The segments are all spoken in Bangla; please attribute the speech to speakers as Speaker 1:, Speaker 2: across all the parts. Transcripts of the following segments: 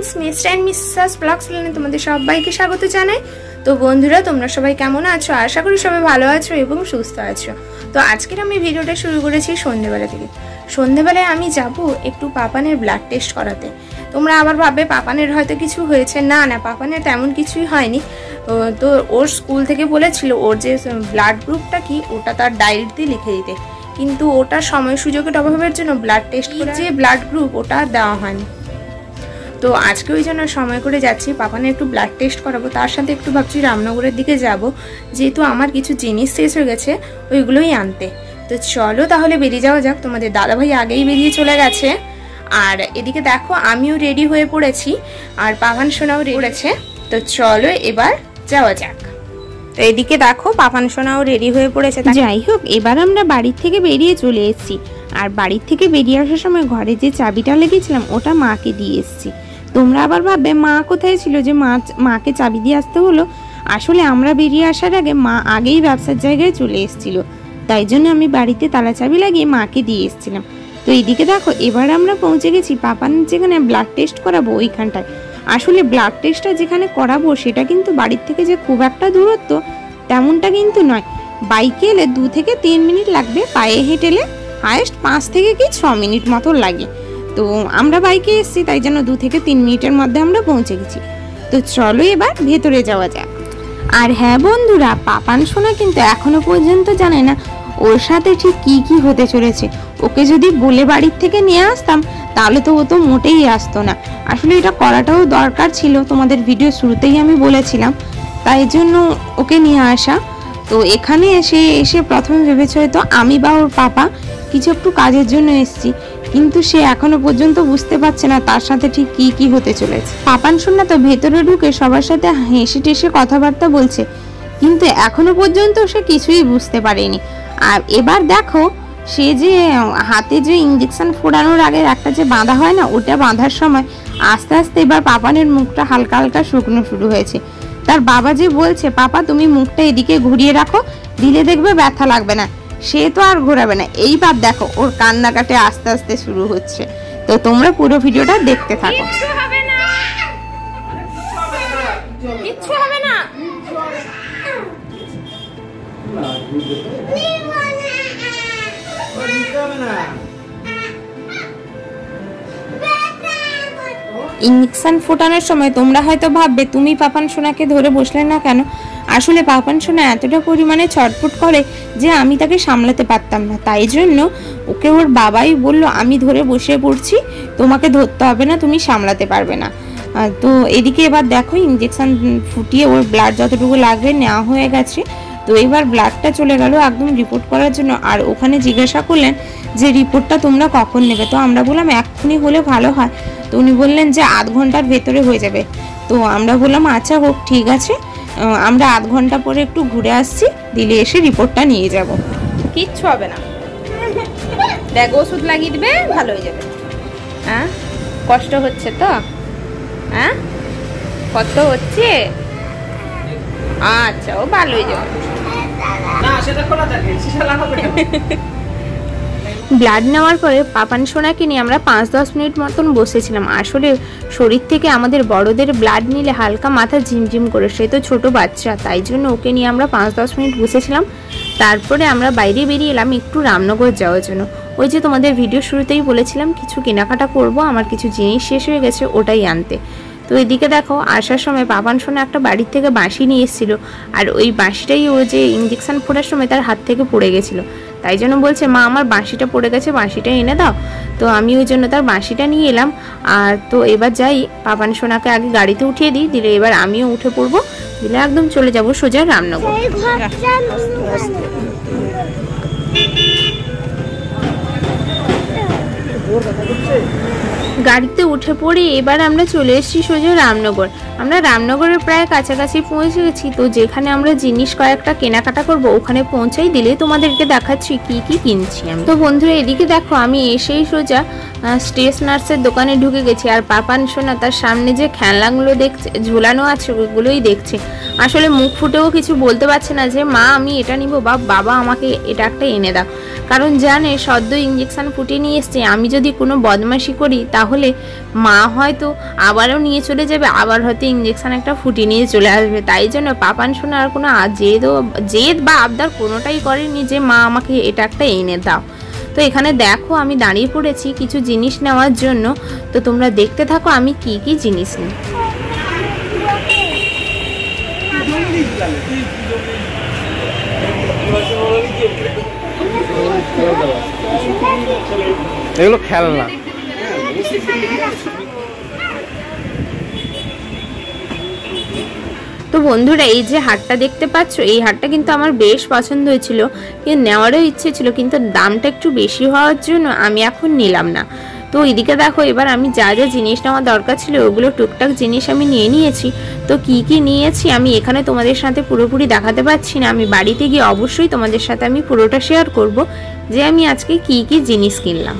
Speaker 1: Friends mister and Mrs blog চ্যানেলে তোমাদের সবাইকে স্বাগত জানাই। তো বন্ধুরা তোমরা সবাই কেমন আছো? আশা করি সবাই ভালো আছো এবং সুস্থ আছো। তো আজকের আমি ভিডিওটা শুরু করেছি সন্ধ্যাবেলা থেকে। সন্ধ্যাবেলায় আমি যাব একটু পাপানের ব্লাড টেস্ট করাতে। তোমরা আবার ভাববে পাপানের হয়তো কিছু হয়েছে। না না, পাপানের তেমন কিছুই হয়নি। তো ওর স্কুল থেকে বলেছিল ওর যে ব্লাড গ্রুপটা কি ওটা তার ডায়েরিতে লিখে দিতে, কিন্তু ওটা সময় সুযোগের অভাবের জন্য ব্লাড টেস্ট করে যে ব্লাড গ্রুপ ওটা দেওয়া হয়নি। তো আজকে ওই জন্য সময় করে যাচ্ছি, পাপানের একটু ব্লাড টেস্ট করাবো। তার সাথে একটু ভাবছি রামনগরের দিকে যাব, যেহেতু আমার কিছু জিনিস শেষ হয়ে গেছে ওইগুলোই আনতে। তো চলো তাহলে বেরিয়ে যাওয়া যাক। তোমাদের দাদাভাই আগেই বেরিয়ে চলে গেছে, আর এদিকে দেখো আমিও রেডি হয়ে পড়েছি, আর পাপান সোনাও রেডি করেছে। তো চলো এবার যাওয়া যাক। তো এদিকে দেখো পাপান সোনাও রেডি হয়ে পড়েছে।
Speaker 2: যাই হোক, এবার আমরা বাড়ির থেকে বেরিয়ে চলে এসেছি। আর বাড়ির থেকে বেরিয়ে আসার সময় ঘরে যে চাবিটা লেগেছিলাম ওটা মাকে দিয়ে এসেছি। তোমরা আবার ভাববে মা কোথায় ছিল যে মাকে চাবি দিয়ে আসতে হলো। আসলে আমরা বেরিয়ে আসার আগে মা আগেই ব্যবসার জায়গায় চলে এসেছিল, তাই জন্য আমি বাড়িতে তালা চাবি লাগিয়ে মাকে দিয়ে এসেছিলাম। তো এইদিকে দেখো এবার আমরা পৌঁছে গেছি পাপান যেখানে ব্লাড টেস্ট করাবো ওইখানটায়। আসলে ব্লাড টেস্টটা যেখানে করাবো সেটা কিন্তু বাড়ির থেকে যে খুব একটা দূরত্ব তেমনটা কিন্তু নয়। বাইকে এলে 2 থেকে 3 মিনিট লাগবে, পায়ে হেঁটেলে হায়েস্ট 5 থেকে 6 মিনিট মতো লাগে। তো আমরা বাইকে এসেছি, তাই জন্য 2 থেকে 3 মিনিটের মধ্যে আমরা পৌঁছে গেছি। তো চলো এবার ভেতরে যাওয়া যাক। আর হ্যাঁ বন্ধুরা, পাপান সোনা কিন্তু এখনো পর্যন্ত জানে না ওর সাথে ঠিক কি কি হতে চলেছে। ওকে যদি বলে বাড়ির থেকে নিয়ে আসতাম তাহলে তো ও তো মোটেই আসতো না। আসলে এটা করাটাও দরকার ছিল, তোমাদের ভিডিও শুরুতেই আমি বলেছিলাম, তাই জন্য ওকে নিয়ে আসা। তো এখানে এসে প্রথমে ভেবেছে হয়তো আমি বা ওর পাপা কিছু একটু কাজের জন্য এসেছি, কিন্তু সে এখনো পর্যন্ত বুঝতে পারছে না তার সাথে ঠিক কি কি হতে চলেছে। পাপান সোনা তো ভেতরে ঢুকে সবার সাথে হেসে টেসে কথাবার্তা বলছে, কিন্তু এখনো পর্যন্ত সে কিছুই বুঝতে পারেনি। আর এবার দেখো সে যে হাতে যে ইঞ্জেকশন ফোড়ানোর আগে একটা যে বাঁধা হয় না, ওটা বাঁধার সময় আস্তে আস্তে এবার পাপানের মুখটা হালকা হালকা শুকনো শুরু হয়েছে। তার বাবা যে বলছে পাপা তুমি মুখটা এদিকে ঘুরিয়ে রাখো, দিলে দেখবে ব্যথা লাগবে না, সে তো আর ঘোরাবে না। এইবার দেখো ওর কান্নাকাটি আস্তে আস্তে শুরু হচ্ছে। তো তোমরা পুরো ভিডিওটা দেখতে থাকো।
Speaker 1: কিচ্ছু হবে না।
Speaker 2: ইঞ্জেকশন ফোটানোর সময় তোমরা হয়তো ভাববে তুমি পাপান সোনাকে ধরে বসলে না কেন। আসলে পাপান সোনা এতটা পরিমাণে ছটফট করে যে আমি তাকে সামলাতে পারতাম না, তাই জন্য ওকে ওর বাবাই বলল আমি ধরে বসে পড়ছি, তোমাকে ধরতে হবে না, তুমি সামলাতে পারবে না। তো এদিকে এবার দেখো ইঞ্জেকশন ফুটিয়ে ওর ব্লাড যতটুকু লাগবে নেওয়া হয়ে গেছে। তো এবার ব্লাডটা চলে গেল একদম রিপোর্ট করার জন্য। আর ওখানে জিজ্ঞাসা করলেন যে রিপোর্টটা তোমরা কখন নেবে। তো আমরা বললাম এক্ষুনি হলে ভালো হয়। তো উনি বললেন যে 8 ঘন্টার ভেতরে হয়ে যাবে। তো আমরা বললাম আচ্ছা হোক, ঠিক আছে, আমরা 8 ঘন্টা পরে একটু ঘুরে আসছি, দিলে এসে রিপোর্টটা নিয়ে যাব।
Speaker 1: কিচ্ছু হবে না, দেখ ওষুধ লাগিয়ে দিবে, ভালো হয়ে যাবে। হ্যাঁ কষ্ট হচ্ছে তো? হ্যাঁ কষ্ট হচ্ছে? আচ্ছা ও ভালো হয়ে যাবে।
Speaker 2: ব্লাড নেওয়ার পরে পাপান সোনাকে নিয়ে আমরা 5-10 মিনিট মতন বসেছিলাম। আসলে শরীর থেকে আমাদের বড়দের ব্লাড নিলে হালকা মাথা ঝিমঝিম করে, সে তো ছোট বাচ্চা, তাই জন্য ওকে নিয়ে আমরা 5-10 মিনিট বসেছিলাম। তারপরে আমরা বাইরে বেরিয়ে এলাম একটু রামনগর যাওয়ার জন্য। ওই যে তোমাদের ভিডিও শুরুতেই বলেছিলাম কিছু কেনাকাটা করব, আমার কিছু জিনিস শেষ হয়ে গেছে ওটাই আনতে। তো এদিকে দেখো আসার সময় পাপান সোনা একটা বাড়ির থেকে বাঁশি নিয়ে এসেছিলো, আর ওই বাঁশিটাই ও যে ইঞ্জেকশন ফোড়ার সময় তার হাত থেকে পড়ে গেছিলো, তাই জন্য বলছে মা আমার বাঁশিটা পড়ে গেছে, বাঁশিটা এনে দাও। তো আমি ওই জন্য তার বাঁশিটা নিয়ে এলাম। আর তো এবার যাই পাপান সোনাকে আগে গাড়িতে উঠিয়ে দিই, দিলে এবার আমিও উঠে পড়বো, দিলে একদম চলে যাব সোজা রামনগর। গাড়িতে উঠে পড়ে এবার আমরা চলে এসেছি সোজা রামনগর। আমরা রামনগরের প্রায় কাছাকাছি পৌঁছে গেছি। তো যেখানে আমরা জিনিস কয়েকটা কেনাকাটা করব ওখানে পৌঁছাই, দিলে তোমাদেরকে দেখাচ্ছি কি কি কিনছি আমি। তো বন্ধুরা এদিকে দেখো আমি এসেই সোজা স্টেশনার্সের দোকানে ঢুকে গেছি। আর পাপান সোনা তার সামনে যে খেলনাগুলো দেখছে ঝোলানো আছে ওগুলোই দেখছে। আসলে মুখ ফুটেও কিছু বলতে পারছে না যে মা আমি এটা নিব বা বাবা আমাকে এটা একটা এনে দাও, কারণ জানে সদ্য ইঞ্জেকশন ফুটিয়ে নিয়ে এসছে, আমি যদি কোনো বদমাশি করি তাহলে মা হয়তো আবারও নিয়ে চলে যাবে, আবার হয়তো ইঞ্জেকশন একটা ফুটিয়ে নিয়ে চলে আসবে। তাই জন্য পাপান সোনা আর কোনো জেদ বা আবদার কোনোটাই করেনি যে মা আমাকে এটা একটা এনে দাও। তো এখানে দেখো আমি দাঁড়িয়ে পড়েছি কিছু জিনিস নেওয়ার জন্য। তো তোমরা দেখতে থাকো আমি কি কি জিনিস নিই।
Speaker 3: এগুলো খেলনা।
Speaker 2: তো বন্ধুরা এই যে হারটা দেখতে পাচ্ছ, এই হারটা কিন্তু আমার বেশ পছন্দ হয়েছিল, কিন্তু নেওয়ারও ইচ্ছে ছিল, কিন্তু দামটা একটু বেশি হওয়ার জন্য আমি এখন নিলাম না। তো এদিকে দেখো এবার আমি যা যা জিনিস নেওয়ার দরকার ছিল ওগুলো টুকটাক জিনিস আমি নিয়ে নিয়েছি। তো কি কি নিয়েছি আমি এখানে তোমাদের সাথে পুরোপুরি দেখাতে পারছি না, আমি বাড়িতে গিয়ে অবশ্যই তোমাদের সাথে আমি পুরোটা শেয়ার করব যে আমি আজকে কি কি জিনিস কিনলাম।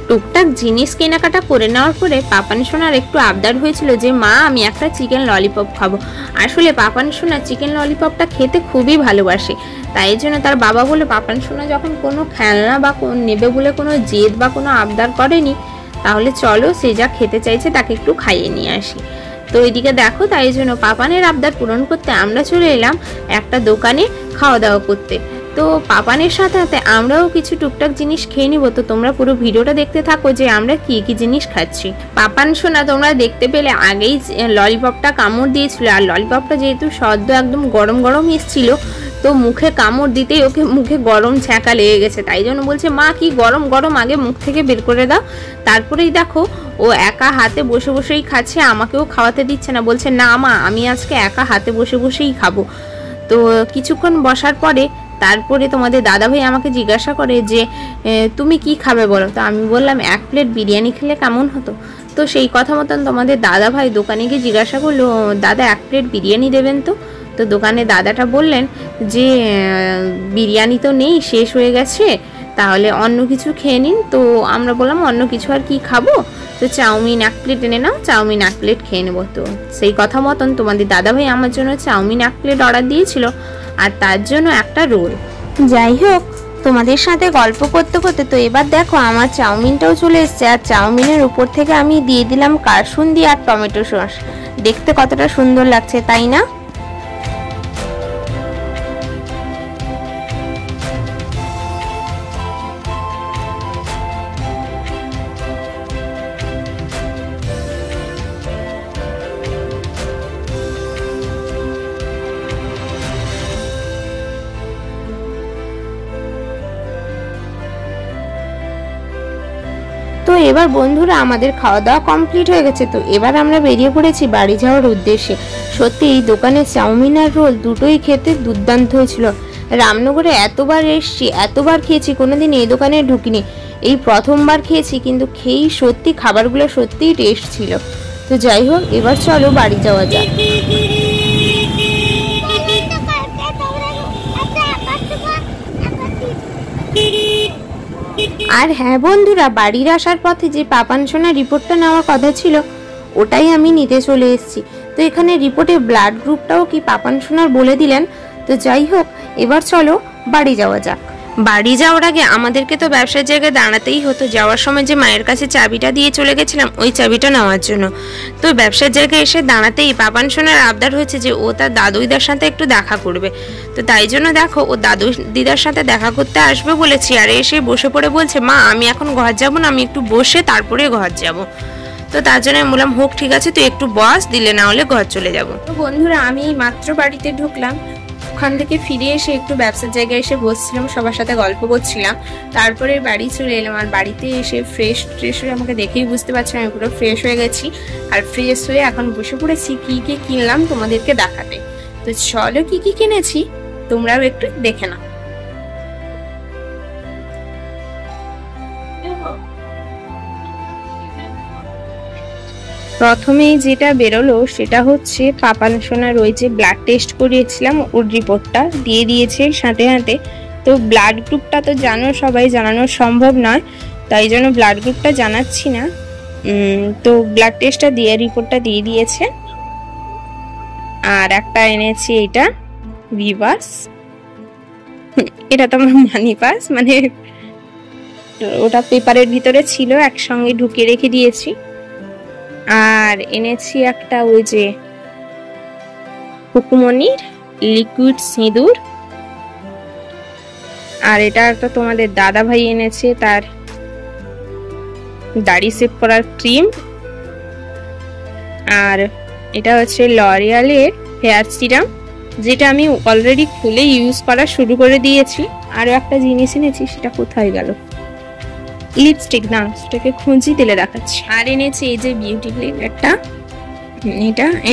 Speaker 2: টুকটাক জিনিস কেনাকাটা করে নেওয়ার পরে পাপান সোনার একটু আবদার হয়েছিল যে মা আমি একটা চিকেন ললিপপ খাবো। আসলে পাপান সোনা চিকেন ললিপপটা খেতে খুবই ভালোবাসে, তাই জন্য তার বাবা বলে পাপান সোনা যখন কোনো খেলনা বা নেবে বলে কোনো জেদ বা কোনো আবদার করেনি, তাহলে চলো সে যা খেতে চাইছে তাকে একটু খাইয়ে নিয়ে আসি। তো এদিকে দেখো তাই জন্য পাপানের আবদার পূরণ করতে আমরা চলে এলাম একটা দোকানে খাওয়া দাওয়া করতে। তো পাপানের সাথে সাথে আমরাও কিছু টুকটাক জিনিস খেয়ে নিব। তো তোমরা পুরো ভিডিওটা দেখতে থাকো যে আমরা কি কি জিনিস খাচ্ছি। পাপান সোনা তোমরা দেখতে পেলে আগেই ললিপপটা কামড় দিয়েছিল, আর ললিপপটা যেহেতু সদ্য একদম গরম গরম এসেছিল, তো মুখে কামড় দিতেই ওকে মুখে গরম ছ্যাঁকা লেগে গেছে। তাই জন্য বলছে মা কি গরম গরম আগে মুখ থেকে বের করে দাও। তারপরেই দেখো ও একা হাতে বসে বসেই খাচ্ছে, আমাকেও খাওয়াতে দিচ্ছে না, বলছে না মা আমি আজকে একা হাতে বসে বসেই খাবো। তো কিছুক্ষণ বসার পরে তারপরে তোমাদের দাদাভাই আমাকে জিজ্ঞাসা করে যে তুমি কি খাবে বলো। তো আমি বললাম 1 প্লেট বিরিয়ানি খেলে কেমন হতো। তো সেই কথা মতন তোমাদের দাদাভাই দোকানে গিয়ে জিজ্ঞাসা করলো দাদা 1 প্লেট বিরিয়ানি দেবেন তো। তো দোকানে দাদাটা বললেন যে বিরিয়ানি তো নেই, শেষ হয়ে গেছে, তাহলে অন্য কিছু খেয়ে নিন। তো আমরা বললাম অন্য কিছু আর কি খাবো, তো চাউমিন 1 প্লেট এনে নাও, চাউমিন 1 প্লেট খেয়ে নেবো। তো সেই কথা মতন তোমাদের দাদাভাই আমার জন্য চাউমিন 1 প্লেট অর্ডার দিয়েছিল, আর তার জন্য একটা রোল।
Speaker 1: যাই হোক তোমাদের সাথে গল্প করতে করতে তো এবার দেখো আমার চাউমিনটাও চলে এসছে, আর চাউমিনের উপর থেকে আমি দিয়ে দিলাম কাসুন্দি আর টমেটো সস। দেখতে কতটা সুন্দর লাগছে তাই না? তো এবার বন্ধুরা আমাদের খাওয়া দাওয়া কমপ্লিট হয়ে গেছে। তো এবার আমরা বেরিয়ে পড়েছি বাড়ি যাওয়ার উদ্দেশ্যে। সত্যি এই দোকানের চাউমিন আর রোল দুটোই খেতে দুর্দান্ত হয়েছিল। রামনগরে এতবার এসছি, এতবার খেয়েছি, কোনোদিন এই দোকানে ঢুকিনি, এই প্রথমবার খেয়েছি, কিন্তু খেয়েই সত্যি খাবারগুলো সত্যিই টেস্ট ছিল। তো যাই হোক এবার চলো বাড়ি যাওয়া যাক। আর হ্যাঁ বন্ধুরা, বাড়ির আসার পথে যে পাপান সোনার রিপোর্টটা নেওয়ার কথা ছিল ওটাই আমি নিতে চলে এসেছি। তো এখানে রিপোর্টে ব্লাড গ্রুপটাও কি পাপান সোনার বলে দিলেন। তো যাই হোক এবার চলো বাড়ি যাওয়া যাক। বাড়ি যাওয়ার আগে আমাদেরকে তো ব্যবসার জায়গায় দাঁড়াতেই হতো। যাওয়ার সময় যে মায়ের কাছে চাবিটা দিয়ে চলে গেছিলাম ওই চাবিটা নেওয়ার জন্য, তো ব্যবসার জায়গায় এসে দাঁড়াতেই পাপান সোনার আবদার হয়েছে যে ও তার দাদু দিদার সাথে একটু দেখা করবে। তো তাই জন্য দেখো ও দাদু দিদার সাথে দেখা করতে আসবে বলেছি, আর এসে বসে পড়ে বলছে মা আমি এখন ঘর যাবো না, আমি একটু বসে তারপরে ঘর যাব। তো তার জন্য আমি বললাম হোক ঠিক আছে, তুই একটু বস, দিলে না হলে ঘর চলে যাব। তো বন্ধুরা আমি মাত্র বাড়িতে ঢুকলাম, ওখান থেকে ফিরে এসে একটু ব্যবসার জায়গায় এসে বসছিলাম, সবার সাথে গল্প করছিলাম, তারপরে বাড়ি চলে এলাম। আর বাড়িতে এসে ফ্রেশ হয়ে আমাকে দেখেই বুঝতে পারছি আমি পুরো ফ্রেশ হয়ে গেছি। আর ফ্রেশ হয়ে এখন বসে পড়েছি কি কি কিনলাম তোমাদেরকে দেখাতে। তো চলো কি কি কিনেছি তোমরাও একটু দেখে নাও। প্রথমেই যেটা বেরোলো সেটা হচ্ছে পাপান সোনার ওই যে ব্লাড টেস্ট করিয়েছিলাম ওর রিপোর্টটা দিয়ে দিয়েছে সাথে সাথে। তো ব্লাড গ্রুপটা তো জানো সবাই, জানানো সম্ভব নয়, তাই জন্য ব্লাড গ্রুপটা জানাচ্ছি না। তো ব্লাড টেস্টটা দিয়ে রিপোর্টটা দিয়ে দিয়েছে। আর একটা এনেছি এটা ভিভাস, এটা তো আমার মানি পাস, মানে ওটা পেপারের ভিতরে ছিল, একসঙ্গে ঢুকিয়ে রেখে দিয়েছি। আর এনেছি একটা ওই যে হুকুমনির লিকুইড সিঁদুর। আর এটা একটা তোমাদের দাদা ভাই এনেছে তার দাড়ি সেভ করার ক্রিম। আর এটা হচ্ছে লরিয়ালের হেয়ার সিরাম, যেটা আমি অলরেডি খুলে ইউজ করা শুরু করে দিয়েছি। আরো একটা জিনিস এনেছি, সেটা কোথায় গেল, লিপস্টিক, না সেটাকে খুঁজি তেলে দেখাচ্ছি। আর এনেছি এই যে বিউটি ব্লেন্ডারটা,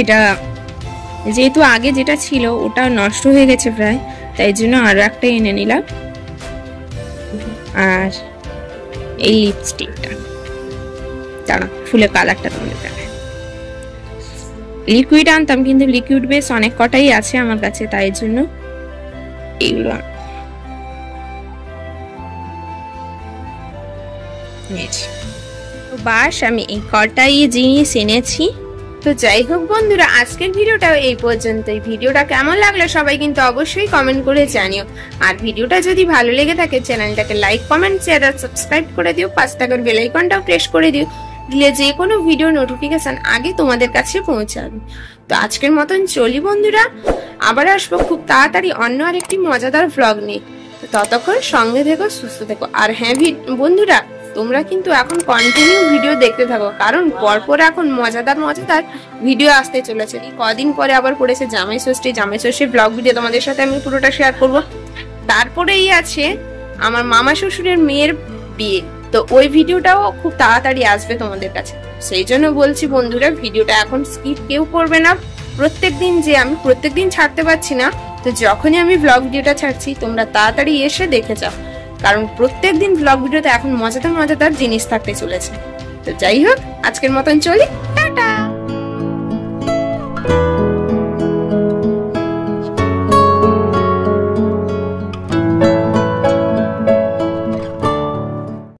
Speaker 1: এটা যেহেতু আগে যেটা ছিল ওটা নষ্ট হয়ে গেছে প্রায়, তাই জন্য আরো একটা এনে নিলাম। আর এই লিপস্টিকটা, দাঁড়া ফুলের কালারটা তোমাদের দেখায়। লিকুইড আনতাম, কিন্তু লিকুইড বেস অনেক কটাই আছে আমার কাছে, তাই জন্য এইগুলো তো বাস আমি এই কটাই জিনিস এনেছি। তো যাই হোক বন্ধুরা, আজকের ভিডিওটাও এই পর্যন্তই। ভিডিওটা কেমন লাগলো সবাই কিন্তু অবশ্যই কমেন্ট করে জানিও। আর ভিডিওটা যদি ভালো লেগে থাকে চ্যানেলটাকে লাইক, কমেন্ট, শেয়ার আর সাবস্ক্রাইব করে দিও। পাশে থাকা বেল আইকনটাও প্রেস করে দিও, দিলে যে কোনো ভিডিও নোটিফিকেশন আগে তোমাদের কাছে পৌঁছাবে। তো আজকের মতন চলি বন্ধুরা, আবার আসবো খুব তাড়াতাড়ি অন্য আরেকটি মজাদার ভ্লগ নিয়ে। তো ততক্ষণ সঙ্গে থেকো, সুস্থ থেকো। আর হ্যাঁ বন্ধুরা, তোমরা কিন্তু এখন কন্টিনিউ ভিডিও দেখতে থাকো, কারণ পরপর এখন মজাদার ভিডিও আসতে চলেছে। কদিন পরে আবার পড়েছে জামাই ষষ্ঠী ব্লগ ভিডিও, তোমাদের সাথে আমি পুরোটা শেয়ার করব। তারপরেই আছে আমার মামা শ্বশুরের মেয়ের বিয়ে, তো ওই ভিডিওটাও খুব তাড়াতাড়ি আসবে তোমাদের কাছে। সেই জন্য বলছি বন্ধুরা, ভিডিওটা এখন স্কিপ কেউ করবে না। আমি প্রত্যেকদিন ছাড়তে পারছি না, তো যখনই আমি ব্লগ ভিডিওটা ছাড়ছি তোমরা তাড়াতাড়ি এসে দেখে যাও, কারণ প্রত্যেকদিন ব্লগ ভিডিওতে এখন মজাদার জিনিস থাকতে চলেছে। তো যাই হোক, আজকের মতন চলি।